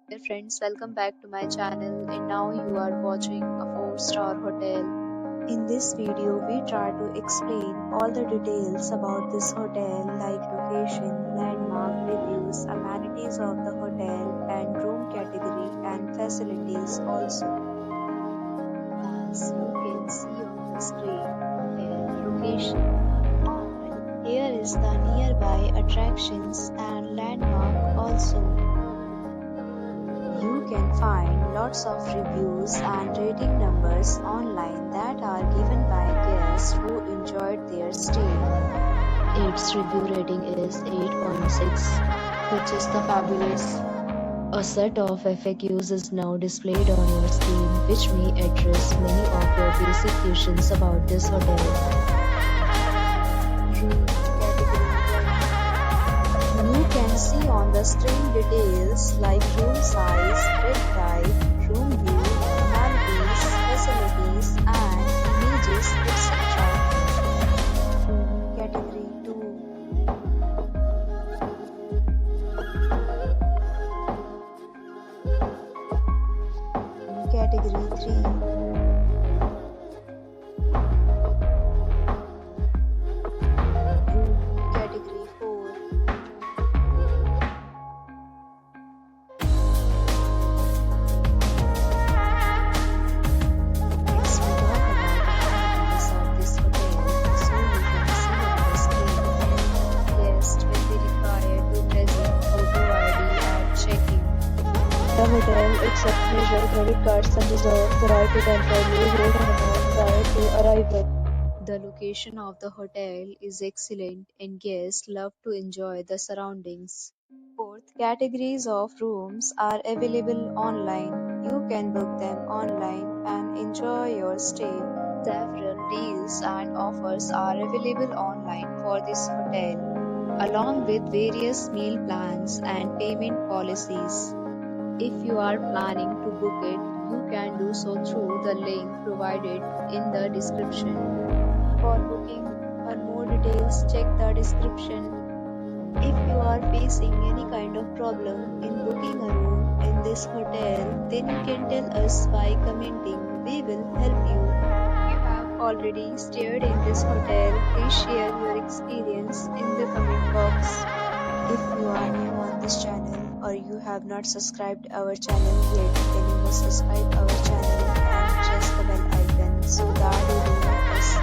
Dear friends, welcome back to my channel, and now you are watching a 4-star hotel. In this video, we try to explain all the details about this hotel like location, landmark, reviews, amenities of the hotel, and room category and facilities also. As you can see on the screen, hotel location. And here is the nearby attractions and landmark also. You can find lots of reviews and rating numbers online that are given by guests who enjoyed their stay. Its review rating is 8.6, which is the fabulous. A set of FAQs is now displayed on your screen, which may address many of your basic questions about this hotel. Room category 1. You can see on the screen details like room size, bed type, room view, amenities, facilities, and images, etc. Room category 2. Room category 3. Room category 4. Next we talk about the amenities of this hotel, so you can see on the screen. Guests will be required to present photo ID at check-in. The hotel accepts major credit cards and reserves the right to temporarily hold an amount prior to arrival. The location of the hotel is excellent and guests love to enjoy the surroundings. Both categories of rooms are available online. You can book them online and enjoy your stay. Several deals and offers are available online for this hotel, along with various meal plans and payment policies. If you are planning to book it, you can do so through the link provided in the description. For booking or more details, check the description. If you are facing any kind of problem in booking a room in this hotel, then you can tell us by commenting. We will help you. If you have already stayed in this hotel, please share your experience in the comment box. If you are new on this channel or you have not subscribed our channel yet, then you must subscribe our channel and press the bell icon so that you do not miss